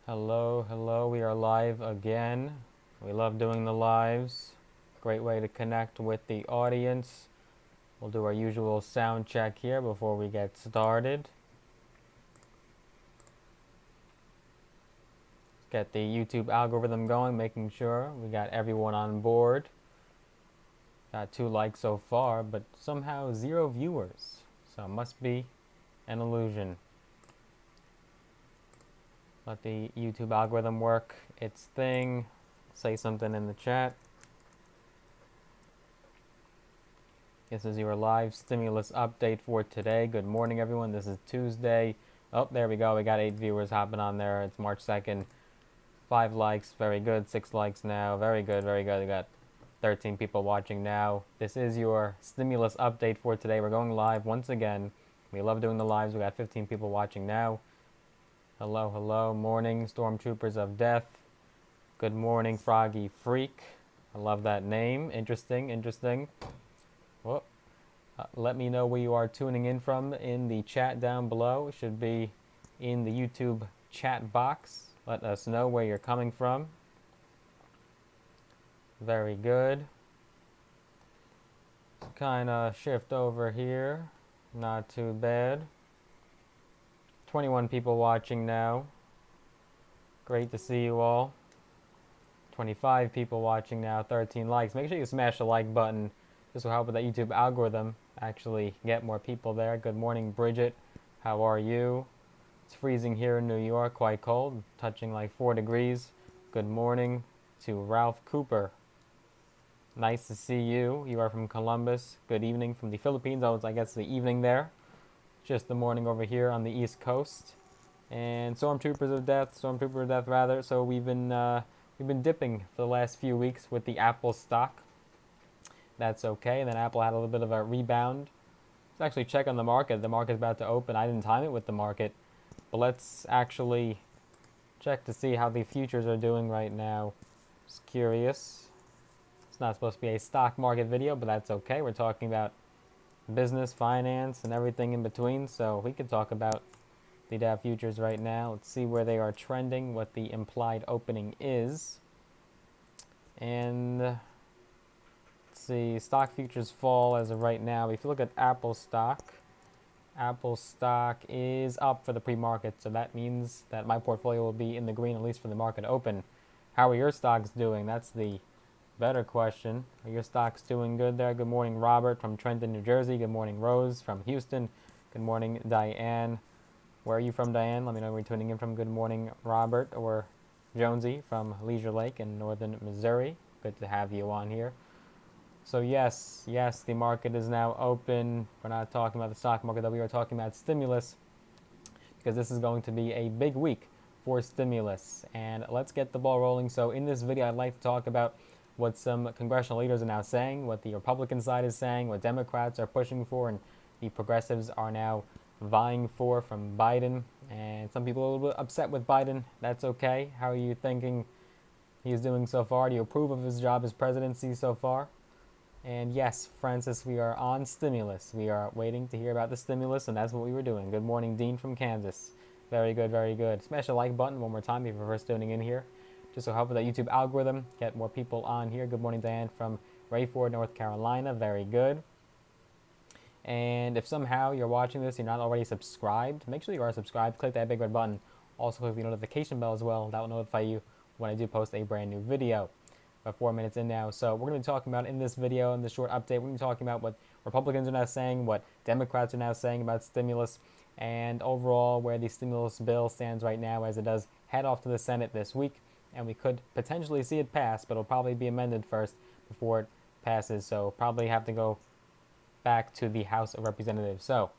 Hello, hello. We are live again. We love doing the lives. Great way to connect with the audience. We'll do our usual sound check here before we get started. Get the YouTube algorithm going, making sure we got everyone on board. Got 2 likes so far, but somehow 0 viewers. So it must be an illusion. Let the YouTube algorithm work its thing. Say something in the chat. This is your live stimulus update for today. Good morning, everyone. This is Tuesday. Oh, there we go. We got 8 viewers hopping on there. It's March 2nd. 5 likes. Very good. 6 likes now. Very good, very good. We got 13 people watching now. This is your stimulus update for today. We're going live once again. We love doing the lives. We got 15 people watching now. Hello, hello. Morning, Stormtroopers of Death. Good morning, Froggy Freak. I love that name. Interesting, interesting. Whoop. Let me know where you are tuning in from in the chat down below. It should be in the YouTube chat box. Let us know where you're coming from. Very good. Kind of shift over here. Not too bad. 21 people watching now. Great to see you all. 25 people watching now. 13 likes. Make sure you smash the like button. This will help with that YouTube algorithm actually get more people there. Good morning, Bridget. How are you? It's freezing here in New York, quite cold, touching like 4 degrees. Good morning to Ralph Cooper. Nice to see you. You are from Columbus. Good evening from the Philippines. Oh, it's, I guess, the evening there. Just the morning over here on the East Coast. And Stormtroopers of Death rather. So we've been dipping for the last few weeks with the Apple stock. That's okay. And then Apple had a little bit of a rebound. Let's actually check on the market. The market's about to open. I didn't time it with the market. But let's actually check to see how the futures are doing right now. Just curious. It's not supposed to be a stock market video, but that's okay. We're talking about business, finance, and everything in between. So we could talk about the Dow futures right now. Let's see where they are trending, what the implied opening is. And let's see, stock futures fall as of right now. If you look at Apple stock is up for the pre-market, so that means that my portfolio will be in the green, at least for the market open. How are your stocks doing? That's the better question. Are your stocks doing good there? Good morning, Robert from Trenton, New Jersey. Good morning, Rose from Houston. Good morning, Diane. Where are you from, Diane? Let me know where you're tuning in from. Good morning, Robert, or Jonesy from Leisure Lake in northern Missouri. Good to have you on here. So yes, the market is now open. We're not talking about the stock market, though. We are talking about stimulus, because this is going to be a big week for stimulus. And let's get the ball rolling. So in this video, I'd like to talk about what some congressional leaders are now saying, what the Republican side is saying, what Democrats are pushing for, and the progressives are now vying for from Biden. And some people are a little bit upset with Biden. That's okay. How are you thinking he's doing so far? Do you approve of his job as presidency so far? And yes, Francis, we are on stimulus. We are waiting to hear about the stimulus, and that's what we were doing. Good morning, Dean from Kansas. Very good, very good. Smash the like button one more time if you're first tuning in here. Just to help with that YouTube algorithm, get more people on here. Good morning, Diane from Rayford, North Carolina. Very good. And if somehow you're watching this, you're not already subscribed, make sure you are subscribed. Click that big red button. Also click the notification bell as well. That will notify you when I do post a brand new video. About 4 minutes in now. So we're going to be talking about in this video, in this short update, we're going to be talking about what Republicans are now saying, what Democrats are now saying about stimulus, and overall where the stimulus bill stands right now as it does head off to the Senate this week. And we could potentially see it pass, but it'll probably be amended first before it passes. So probably have to go back to the House of Representatives. So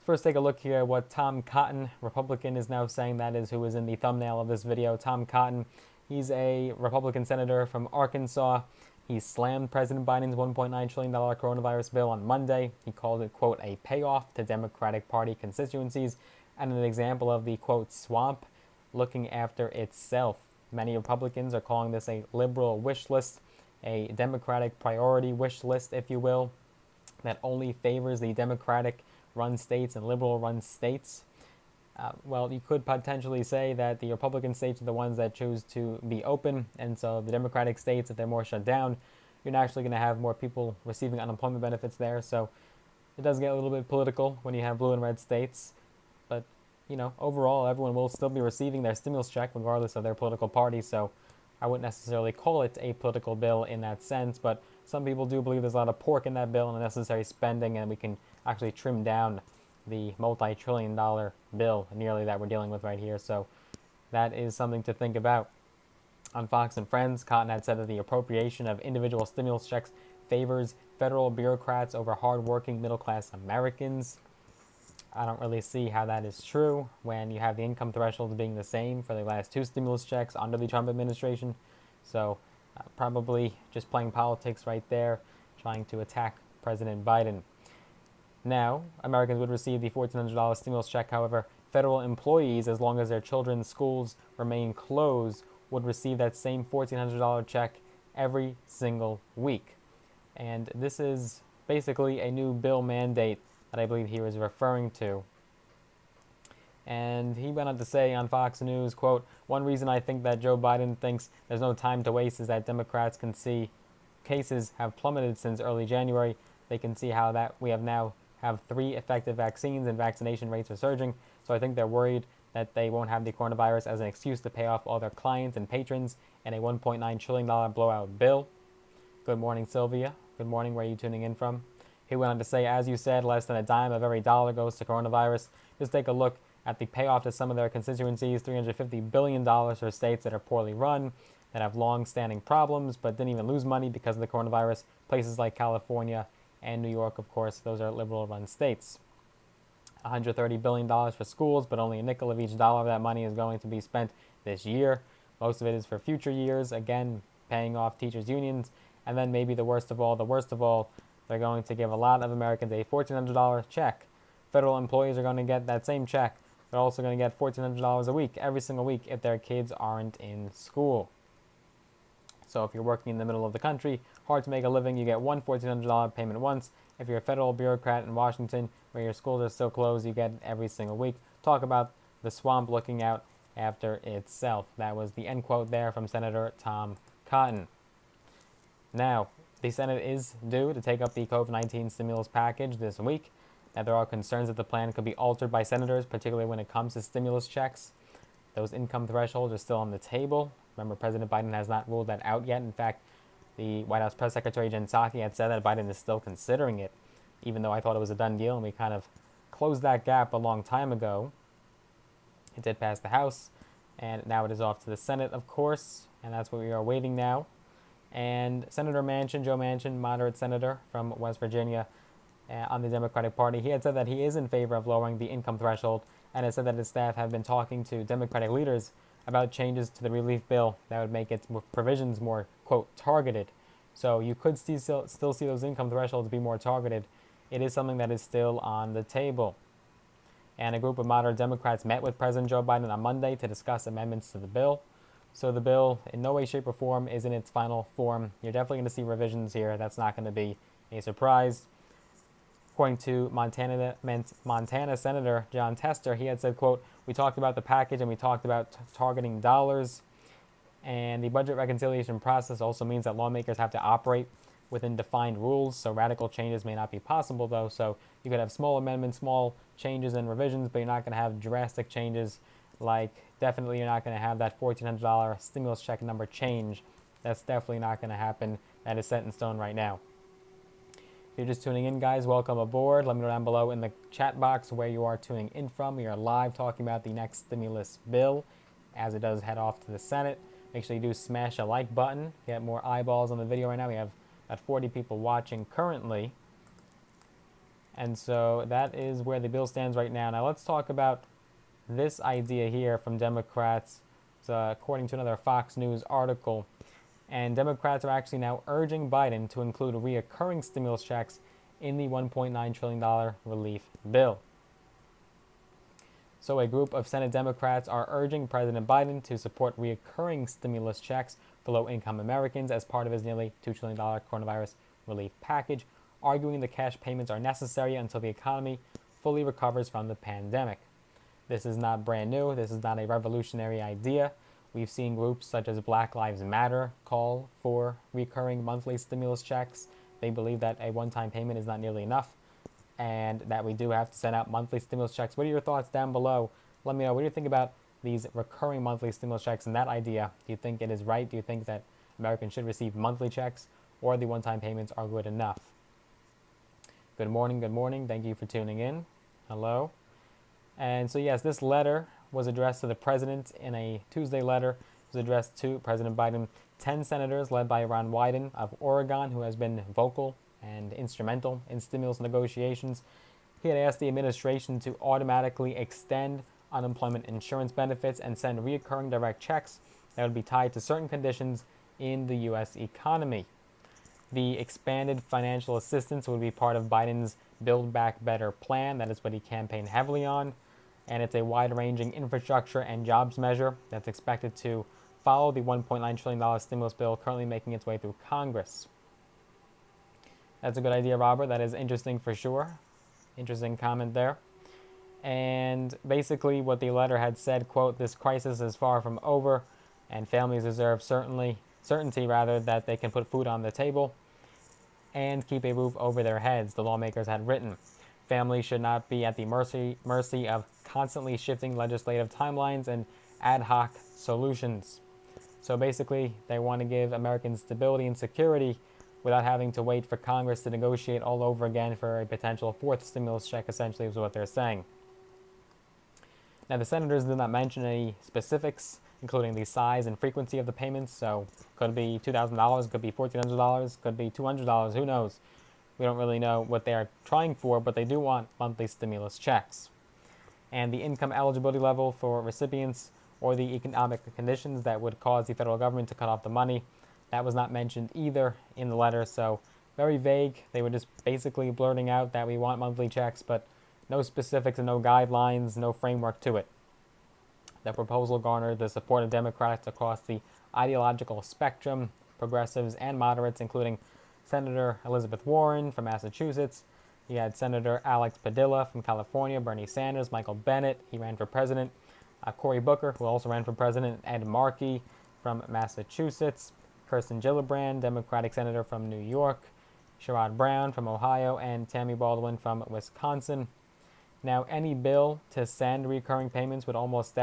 first, take a look here at what Tom Cotton, Republican, is now saying. That is who is in the thumbnail of this video. Tom Cotton, he's a Republican senator from Arkansas. He slammed President Biden's $1.9 trillion coronavirus bill on Monday. He called it, quote, a payoff to Democratic Party constituencies and an example of the, quote, swamp looking after itself. Many Republicans are calling this a liberal wish list, a Democratic priority wish list, if you will, that only favors the Democratic-run states and liberal-run states. Well, you could potentially say that the Republican states are the ones that choose to be open, and so the Democratic states, if they're more shut down, you're naturally going to have more people receiving unemployment benefits there. So it does get a little bit political when you have blue and red states. But, overall, everyone will still be receiving their stimulus check regardless of their political party. So I wouldn't necessarily call it a political bill in that sense. But some people do believe there's a lot of pork in that bill and unnecessary spending, and we can actually trim down the multi-trillion-dollar bill nearly that we're dealing with right here. So that is something to think about. On Fox and Friends, Cotton had said that the appropriation of individual stimulus checks favors federal bureaucrats over hardworking middle-class Americans. I don't really see how that is true when you have the income thresholds being the same for the last two stimulus checks under the Trump administration. So probably just playing politics right there, trying to attack President Biden. Now, Americans would receive the $1,400 stimulus check. However, federal employees, as long as their children's schools remain closed, would receive that same $1,400 check every single week. And this is basically a new bill mandate that I believe he was referring to. And he went on to say on Fox News, quote, "One reason I think that Joe Biden thinks there's no time to waste is that Democrats can see cases have plummeted since early January. They can see how that we now have 3 effective vaccines and vaccination rates are surging. So I think they're worried that they won't have the coronavirus as an excuse to pay off all their clients and patrons in a $1.9 trillion blowout bill." Good morning, Sylvia. Good morning. Where are you tuning in from? He went on to say, as you said, less than a dime of every dollar goes to coronavirus. Just take a look at the payoff to some of their constituencies, $350 billion for states that are poorly run, that have long-standing problems, but didn't even lose money because of the coronavirus. Places like California and New York, of course, those are liberal-run states. $130 billion for schools, but only a nickel of each dollar of that money is going to be spent this year. Most of it is for future years, again, paying off teachers' unions. And then maybe the worst of all, they're going to give a lot of Americans a $1,400 check. Federal employees are going to get that same check. They're also going to get $1,400 a week, every single week, if their kids aren't in school. So if you're working in the middle of the country, hard to make a living, you get one $1,400 payment once. If you're a federal bureaucrat in Washington, where your schools are still closed, you get it every single week. Talk about the swamp looking out after itself. That was the end quote there from Senator Tom Cotton. Now, the Senate is due to take up the COVID-19 stimulus package this week. Now, there are concerns that the plan could be altered by senators, particularly when it comes to stimulus checks. Those income thresholds are still on the table. Remember, President Biden has not ruled that out yet. In fact, the White House Press Secretary Jen Psaki had said that Biden is still considering it, even though I thought it was a done deal, and we kind of closed that gap a long time ago. It did pass the House, and now it is off to the Senate, of course, and that's what we are waiting now. And Senator Manchin, Joe Manchin, moderate senator from West Virginia on the Democratic Party, he had said that he is in favor of lowering the income threshold, and has said that his staff have been talking to Democratic leaders about changes to the relief bill that would make its provisions more, quote, targeted. So you could still see those income thresholds be more targeted. It is something that is still on the table. And a group of moderate Democrats met with President Joe Biden on Monday to discuss amendments to the bill. So the bill, in no way, shape, or form, is in its final form. You're definitely going to see revisions here. That's not going to be a surprise. According to Montana Senator John Tester, he had said, quote, "We talked about the package and we talked about targeting dollars. And the budget reconciliation process also means that lawmakers have to operate within defined rules, so radical changes may not be possible, though. So you could have small amendments, small changes and revisions, but you're not going to have drastic changes. Like, definitely you're not going to have that $1,400 stimulus check number change. That's definitely not going to happen. That is set in stone right now." If you're just tuning in, guys, welcome aboard. Let me know down below in the chat box where you are tuning in from. We are live talking about the next stimulus bill as it does head off to the Senate. Make sure you do smash a like button. Get more eyeballs on the video right now. We have about 40 people watching currently. And so that is where the bill stands right now. Now let's talk about this idea here from Democrats. It's, according to another Fox News article. And Democrats are actually now urging Biden to include reoccurring stimulus checks in the $1.9 trillion relief bill. So a group of Senate Democrats are urging President Biden to support reoccurring stimulus checks for low-income Americans as part of his nearly $2 trillion coronavirus relief package, arguing the cash payments are necessary until the economy fully recovers from the pandemic. This is not brand new. This is not a revolutionary idea. We've seen groups such as Black Lives Matter call for recurring monthly stimulus checks. They believe that a one-time payment is not nearly enough and that we do have to send out monthly stimulus checks. What are your thoughts down below? Let me know. What do you think about these recurring monthly stimulus checks and that idea? Do you think it is right? Do you think that Americans should receive monthly checks or the one-time payments are good enough? Good morning, good morning. Thank you for tuning in. Hello. And so yes, this letter was addressed to the president in a Tuesday letter. It was addressed to President Biden. 10 senators led by Ron Wyden of Oregon, who has been vocal and instrumental in stimulus negotiations. He had asked the administration to automatically extend unemployment insurance benefits and send recurring direct checks that would be tied to certain conditions in the U.S. economy. The expanded financial assistance would be part of Biden's Build Back Better plan. That is what he campaigned heavily on. And it's a wide-ranging infrastructure and jobs measure that's expected to follow the $1.9 trillion stimulus bill currently making its way through Congress. That's a good idea, Robert. That is interesting for sure. Interesting comment there. And basically what the letter had said, quote, "This crisis is far from over and families deserve certainty that they can put food on the table and keep a roof over their heads," the lawmakers had written. Families should not be at the mercy of constantly shifting legislative timelines and ad hoc solutions. So basically, they want to give Americans stability and security without having to wait for Congress to negotiate all over again for a potential fourth stimulus check, essentially, is what they're saying. Now, the senators did not mention any specifics, including the size and frequency of the payments. So, could be $2,000, could be $1,400, could be $200, who knows? We don't really know what they are trying for, but they do want monthly stimulus checks. And the income eligibility level for recipients or the economic conditions that would cause the federal government to cut off the money, that was not mentioned either in the letter. So, very vague. They were just basically blurting out that we want monthly checks, but no specifics and no guidelines, no framework to it. The proposal garnered the support of Democrats across the ideological spectrum, progressives and moderates, including Senator Elizabeth Warren from Massachusetts. You had Senator Alex Padilla from California, Bernie Sanders, Michael Bennet, he ran for president, Cory Booker, who also ran for president, Ed Markey from Massachusetts, Kirsten Gillibrand, Democratic Senator from New York, Sherrod Brown from Ohio, and Tammy Baldwin from Wisconsin. Now, any bill to send recurring payments would almost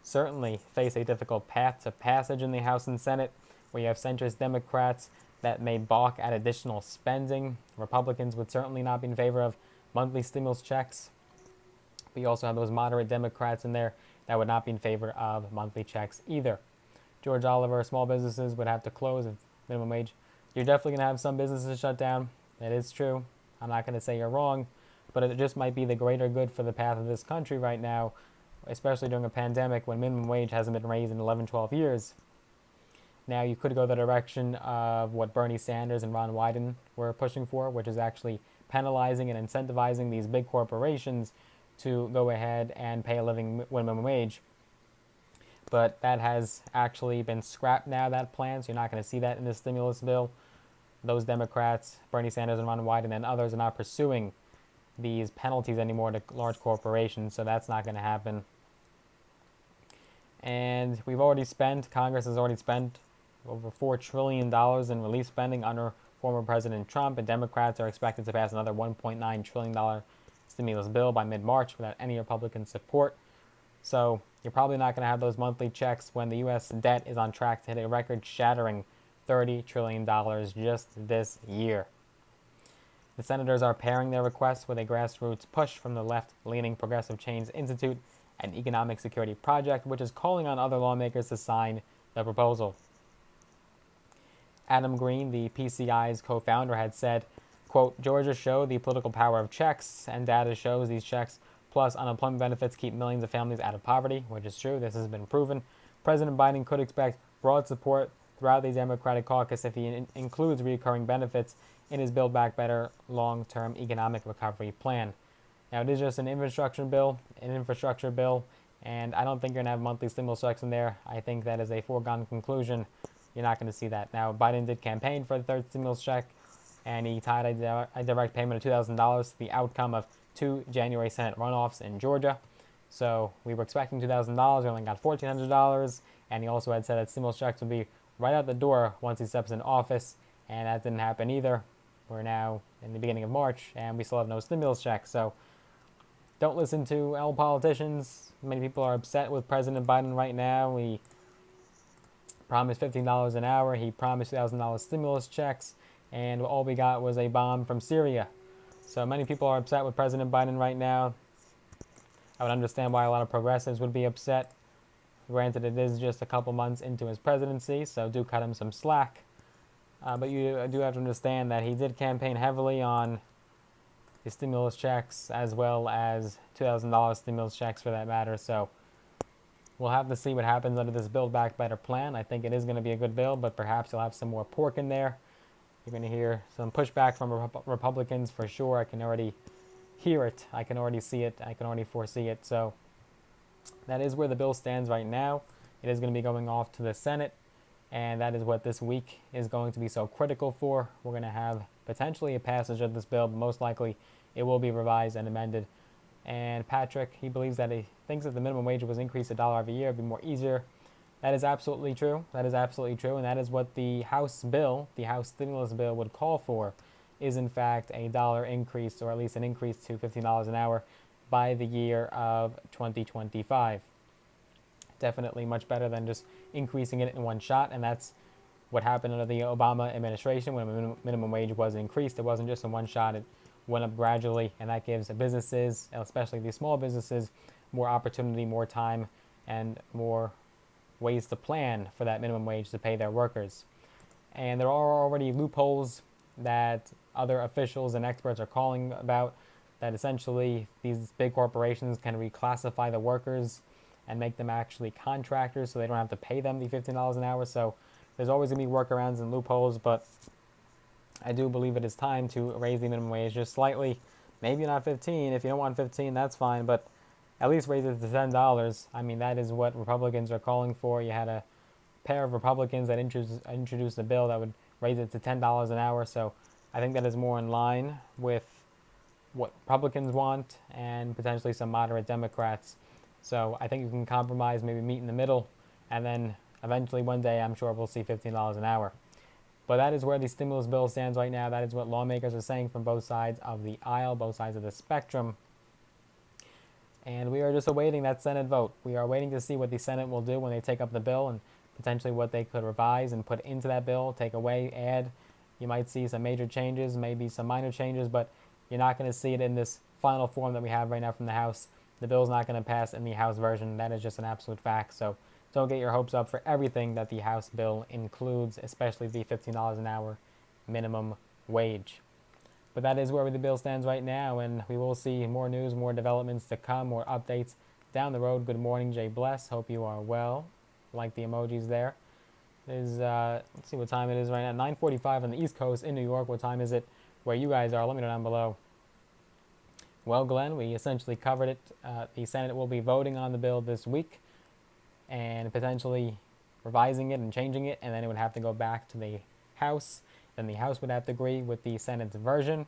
certainly face a difficult path to passage in the House and Senate, where you have centrist Democrats that may balk at additional spending. Republicans would certainly not be in favor of monthly stimulus checks. But you also have those moderate Democrats in there that would not be in favor of monthly checks either. George Oliver, small businesses would have to close if minimum wage. You're definitely going to have some businesses shut down. That is true. I'm not going to say you're wrong, but it just might be the greater good for the path of this country right now, especially during a pandemic when minimum wage hasn't been raised in 11, 12 years. Now, you could go the direction of what Bernie Sanders and Ron Wyden were pushing for, which is actually penalizing and incentivizing these big corporations to go ahead and pay a living minimum wage. But that has actually been scrapped now, that plan, so you're not going to see that in the stimulus bill. Those Democrats, Bernie Sanders and Ron Wyden and others, are not pursuing these penalties anymore to large corporations, so that's not going to happen. And Congress has already spent over $4 trillion in relief spending under former President Trump, and Democrats are expected to pass another $1.9 trillion stimulus bill by mid-March without any Republican support. So you're probably not going to have those monthly checks when the U.S. debt is on track to hit a record-shattering $30 trillion just this year. The senators are pairing their requests with a grassroots push from the left-leaning Progressive Change Institute and Economic Security Project, which is calling on other lawmakers to sign the proposal. Adam Green, the PCI's co-founder, had said, quote, "Georgia showed the political power of checks, and data shows these checks plus unemployment benefits keep millions of families out of poverty," which is true. This has been proven. President Biden could expect broad support throughout the Democratic caucus if he includes recurring benefits in his Build Back Better long-term economic recovery plan. Now, it is just an infrastructure bill, and I don't think you're going to have monthly stimulus checks in there. I think that is a foregone conclusion. You're not going to see that. Now, Biden did campaign for the third stimulus check, and he tied a direct payment of $2,000 to the outcome of 2 January Senate runoffs in Georgia. So we were expecting $2,000. We only got $1,400. And he also had said that stimulus checks would be right out the door once he steps in office. And that didn't happen either. We're now in the beginning of March and we still have no stimulus checks. So don't listen to all politicians. Many people are upset with President Biden right now. He promised $15 an hour. He promised $2,000 stimulus checks. And all we got was a bomb from Syria. So many people are upset with President Biden right now. I would understand why a lot of progressives would be upset. Granted, it is just a couple months into his presidency, so do cut him some slack. But you do have to understand that he did campaign heavily on the stimulus checks as well as $2,000 stimulus checks for that matter. So we'll have to see what happens under this Build Back Better plan. I think it is going to be a good bill, but perhaps you'll have some more pork in there. You're going to hear some pushback from Republicans for sure. I can already hear it. I can already see it. I can already foresee it. So that is where the bill stands right now. It is going to be going off to the Senate, and that is what this week is going to be so critical for. We're going to have potentially a passage of this bill, but most likely it will be revised and amended. And Patrick, he believes that he thinks if the minimum wage was increased $1 every year, it'd be more easier. That is absolutely true. That is absolutely true, and that is what the House bill, the House stimulus bill, would call for, is in fact a dollar increase, or at least an increase to $15 an hour by the year of 2025. Definitely much better than just increasing it in one shot, and that's what happened under the Obama administration when the minimum wage was increased. It wasn't just in one shot, it went up gradually, and that gives businesses, especially these small businesses, more opportunity, more time, and more ways to plan for that minimum wage to pay their workers. And there are already loopholes that other officials and experts are calling about, that essentially these big corporations can reclassify the workers and make them actually contractors so they don't have to pay them the $15 an hour. So there's always going to be workarounds and loopholes, but I do believe it is time to raise the minimum wage just slightly. Maybe not 15. If you don't want 15, that's fine, but at least raise it to $10. I mean, that is what Republicans are calling for. You had a pair of Republicans that introduced a bill that would raise it to $10 an hour. So I think that is more in line with what Republicans want and potentially some moderate Democrats. So I think you can compromise, maybe meet in the middle, and then eventually one day I'm sure we'll see $15 an hour. But that is where the stimulus bill stands right now. That is what lawmakers are saying from both sides of the aisle, both sides of the spectrum. And we are just awaiting that Senate vote. We are waiting to see what the Senate will do when they take up the bill and potentially what they could revise and put into that bill, take away, add. You might see some major changes, maybe some minor changes, but you're not going to see it in this final form that we have right now from the House. The bill's not going to pass in the House version. That is just an absolute fact. So don't get your hopes up for everything that the House bill includes, especially the $15 an hour minimum wage. But that is where the bill stands right now, and we will see more news, more developments to come, more updates down the road. Good morning, Jay Bless. Hope you are well. Like the emojis there. It is, let's see what time it is right now. 9:45 on the East Coast in New York. What time is it where you guys are? Let me know down below. Well, Glenn, we essentially covered it. The Senate will be voting on the bill this week and potentially revising it and changing it, and then it would have to go back to the House. Then the House would have to agree with the Senate's version.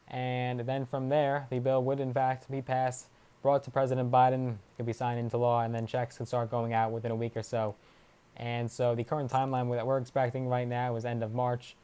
And then from there, the bill would in fact be passed, brought to President Biden, could be signed into law, and then checks could start going out within a week or so. And so the current timeline that we're expecting right now is end of March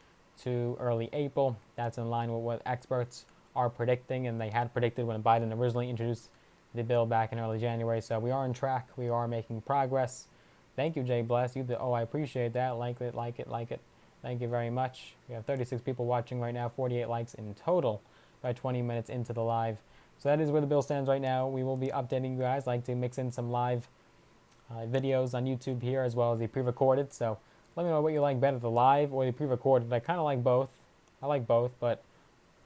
to early April. That's in line with what experts are predicting, and they had predicted when Biden originally introduced the bill back in early January. So we are on track. We are making progress. Thank you, Jay Bless. I appreciate that. Like it, like it, like it. Thank you very much. We have 36 people watching right now, 48 likes in total by 20 minutes into the live. So that is where the bill stands right now. We will be updating you guys. I like to mix in some live videos on YouTube here as well as the pre-recorded. So let me know what you like better, the live or the pre-recorded. I kind of like both. I like both, but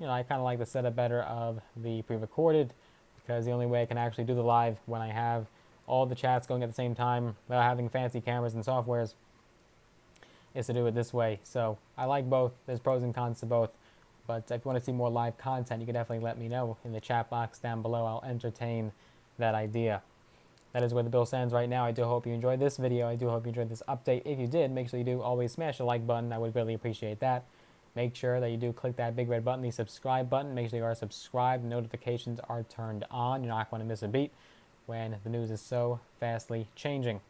I kind of like the setup better of the pre-recorded because the only way I can actually do the live when I have all the chats going at the same time without having fancy cameras and softwares is to do it this way. So I like both. There's pros and cons to both. But if you want to see more live content, you can definitely let me know in the chat box down below. I'll entertain that idea. That is where the bill stands right now. I do hope you enjoyed this video. I do hope you enjoyed this update. If you did, make sure you do always smash the like button. I would really appreciate that. Make sure that you do click that big red button, the subscribe button. Make sure you are subscribed. Notifications are turned on. You're not going to miss a beat. when the news is so fastly changing.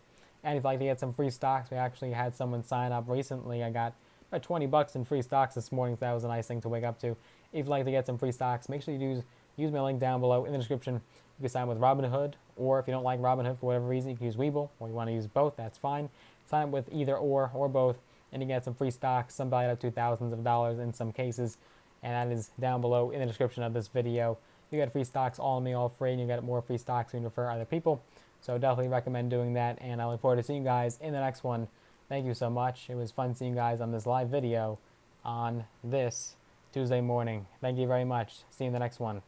And if you'd like to get some free stocks, we actually had someone sign up recently. I got about 20 bucks in free stocks this morning, so that was a nice thing to wake up to. If you'd like to get some free stocks, make sure you use my link down below in the description. You can sign up with Robinhood, or if you don't like Robinhood for whatever reason, you can use Webull, or you want to use both, that's fine. Sign up with either or both, and you get some free stocks, some valued up to thousands of dollars in some cases, and that is down below in the description of this video. You get free stocks all in me, all free, and you get more free stocks when you refer other people. So definitely recommend doing that, and I look forward to seeing you guys in the next one. Thank you so much. It was fun seeing you guys on this live video on this Tuesday morning. Thank you very much. See you in the next one.